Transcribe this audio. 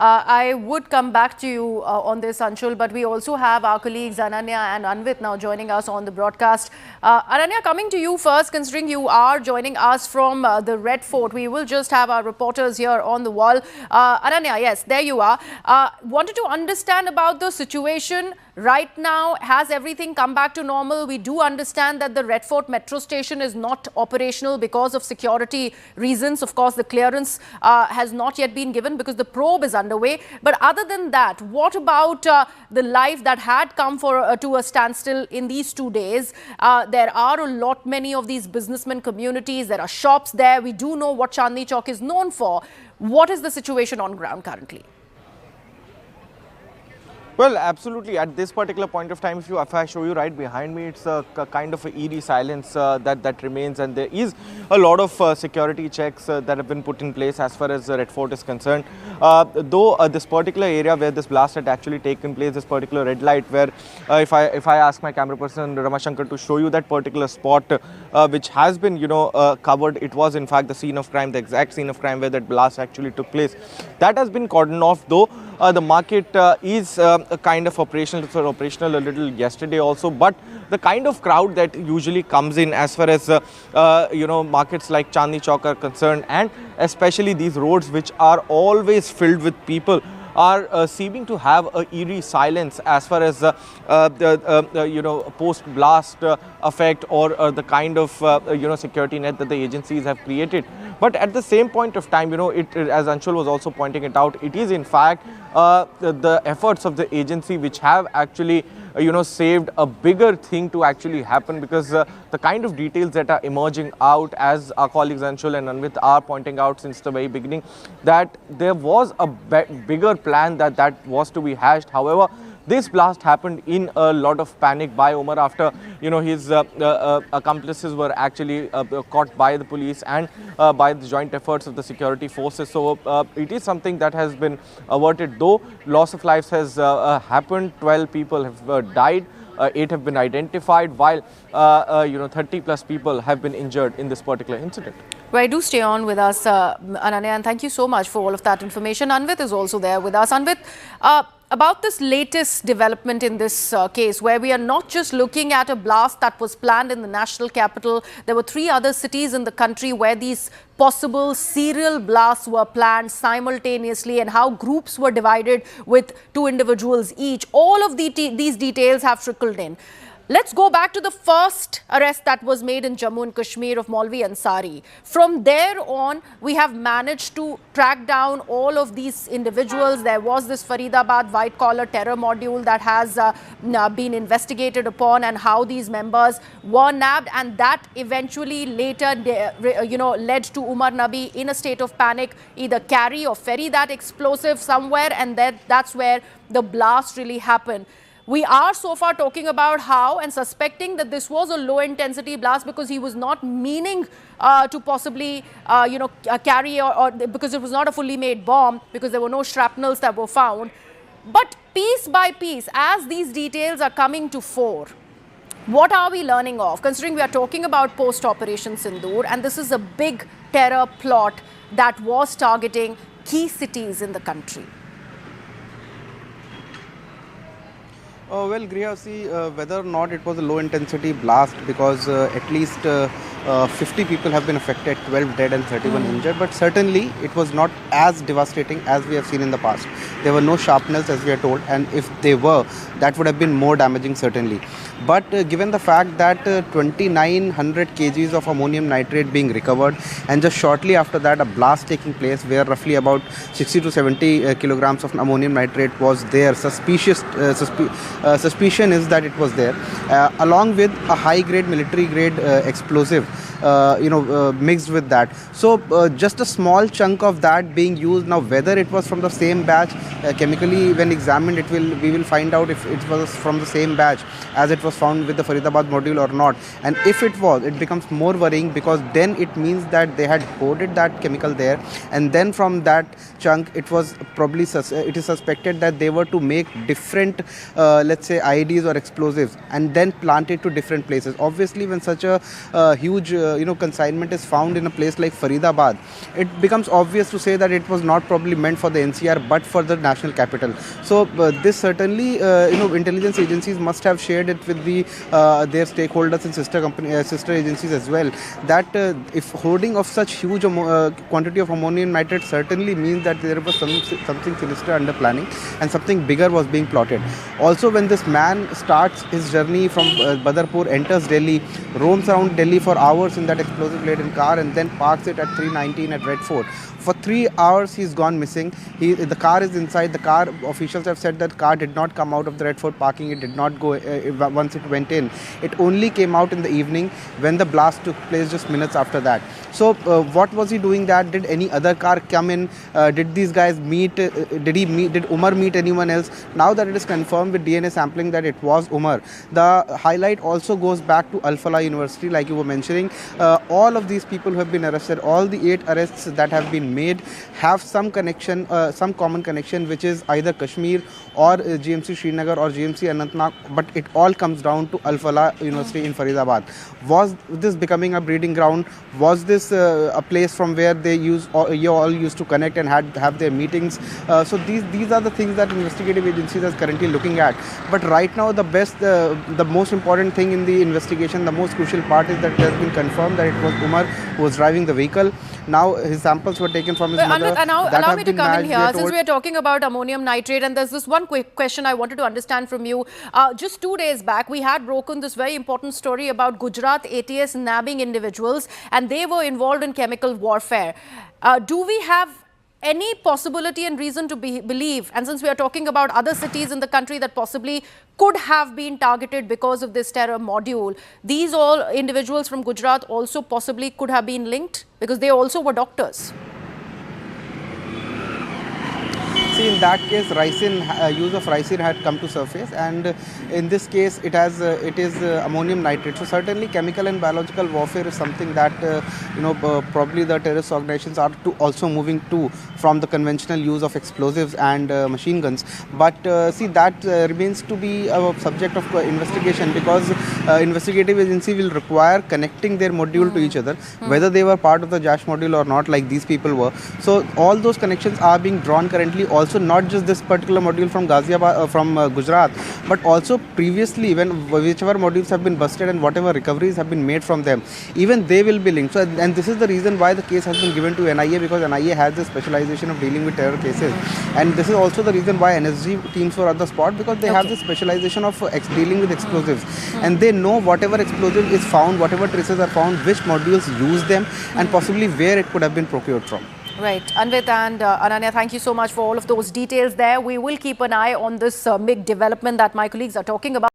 I would come back to you on this, Anshul, but we also have our colleagues Ananya and Anvit now joining us on the broadcast. Ananya, coming to you first, considering you are joining us from the Red Fort, we will just have our reporters here on the wall. Ananya, yes, there you are. Wanted to understand about the situation right now. Has everything come back to normal? We do understand that the Red Fort metro station is not operational because of security reasons. Of course, the clearance has not yet been given because the probe is underway. But other than that, what about the life that had come to a standstill in these 2 days? There are many of these businessmen communities. There are shops there. We do know what Chandni Chowk is known for. What is the situation on ground currently? Well, absolutely. At this particular point of time, if I show you right behind me, it's a kind of an eerie silence that remains, and there is a lot of security checks that have been put in place as far as Red Fort is concerned. Though this particular area where this blast had actually taken place, this particular red light, where if I ask my camera person Ramashankar to show you that particular spot, which has been covered, it was in fact the scene of crime, the exact scene of crime where that blast actually took place. That has been cordoned off, though. The market is kind of operational. It was operational a little yesterday also, but the kind of crowd that usually comes in as far as markets like Chandni Chowk are concerned, and especially these roads which are always filled with people, are seeming to have a eerie silence as far as the post-blast effect or the kind of security net that the agencies have created. But at the same point of time, as Anshul was also pointing it out, it is in fact the efforts of the agency which have actually saved a bigger thing to actually happen, because the kind of details that are emerging out, as our colleagues Anshul and Anvit are pointing out since the very beginning, that there was a bigger plan that was to be hashed. However, this blast happened in a lot of panic by Umar after his accomplices were actually caught by the police and by the joint efforts of the security forces. So it is something that has been averted, though loss of lives has happened. 12 people have died. 8 have been identified, while 30 plus people have been injured in this particular incident. Right, do stay on with us, Ananya, and thank you so much for all of that information. Anvit is also there with us. Anvit, about this latest development in this case, where we are not just looking at a blast that was planned in the national capital. There were 3 other cities in the country where these possible serial blasts were planned simultaneously, and how groups were divided with 2 individuals each. All of these details have trickled in. Let's go back to the first arrest that was made in Jammu and Kashmir of Maulvi Ansari. From there on, we have managed to track down all of these individuals. There was this Faridabad white-collar terror module that has been investigated upon, and how these members were nabbed, and that eventually later led to Umar Nabi in a state of panic either carry or ferry that explosive somewhere, and that's where the blast really happened. We are so far talking about how and suspecting that this was a low-intensity blast because he was not meaning to possibly, carry or because it was not a fully made bomb, because there were no shrapnels that were found. But piece by piece, as these details are coming to fore, what are we learning of? Considering we are talking about post-Operation Sindoor, and this is a big terror plot that was targeting key cities in the country. Well, Griha, see, whether or not it was a low-intensity blast, because at least 50 people have been affected, 12 dead and 31 injured, but certainly it was not as devastating as we have seen in the past. There were no sharpnels, as we are told, and if they were, that would have been more damaging certainly. But given the fact that 2,900 kgs of ammonium nitrate being recovered, and just shortly after that a blast taking place where roughly about 60 to 70 kilograms of ammonium nitrate was there, suspicion is that it was there, along with a high-grade military-grade explosive mixed with that. So just a small chunk of that being used. Now, whether it was from the same batch, chemically when examined, we will find out if it was from the same batch as it was found with the Faridabad module or not. And if it was, it becomes more worrying, because then it means that they had hoarded that chemical there, and then from that chunk it was probably it is suspected that they were to make different let's say IEDs or explosives and then plant it to different places. Obviously, when such a huge huge consignment is found in a place like Faridabad, it becomes obvious to say that it was not probably meant for the NCR but for the national capital. So this certainly intelligence agencies must have shared it with their stakeholders and sister agencies as well, that if hoarding of such huge quantity of ammonium nitrate certainly means that there was something sinister under planning and something bigger was being plotted. Also, when this man starts his journey from Badarpur, enters Delhi, roams around Delhi for hours in that explosive laden car and then parks it at 319 at Red Fort. For 3 hours he's gone missing. The car is inside. The car officials have said that car did not come out of the Red Fort parking. It did not go once it went in. It only came out in the evening when the blast took place just minutes after that. So what was he doing that? Did any other car come in? Did these guys meet? Did Umar meet anyone else? Now that it is confirmed with DNA sampling that it was Umar, the highlight also goes back to Al Falah University, like you were mentioning. All of these people who have been arrested, all the 8 arrests that have been made, have some connection, some common connection, which is either Kashmir or GMC Srinagar or GMC Anantnag, but it all comes down to Al Falah University in Faridabad. Was this becoming a breeding ground? Was this a place from where they all used to connect and have their meetings? So these are the things that investigative agencies are currently looking at. But right now, the most important thing in the investigation, the most crucial part is that it has been confirmed that it was Umar who was driving the vehicle. Now his samples were taken from his mother. Allow me to come in here, since we are talking about ammonium nitrate, and there's this one quick question I wanted to understand from you. Just 2 days back, we had broken this very important story about Gujarat ATS nabbing individuals, and they were involved in chemical warfare. Do we have any possibility and reason to believe, and since we are talking about other cities in the country that possibly could have been targeted because of this terror module, these all individuals from Gujarat also possibly could have been linked because they also were doctors? See, in that case, use of ricin had come to surface, and in this case, it is ammonium nitrate. So certainly, chemical and biological warfare is something that probably the terrorist organizations are also moving to from the conventional use of explosives and machine guns. But see, that remains to be a subject of investigation, because investigative agency will require connecting their module to each other, whether they were part of the JASH module or not, like these people were. So all those connections are being drawn currently. Also, not just this particular module from Ghaziabad, from Gujarat, but also previously, whichever modules have been busted and whatever recoveries have been made from them, even they will be linked. So, and this is the reason why the case has been given to NIA, because NIA has the specialization of dealing with terror cases, and this is also the reason why NSG teams were at the spot, because they have the specialization of dealing with explosives, and they know whatever explosive is found, whatever traces are found, which modules use them, and possibly where it could have been procured from. Right. Anvit and Ananya, thank you so much for all of those details there. We will keep an eye on this MiG development that my colleagues are talking about.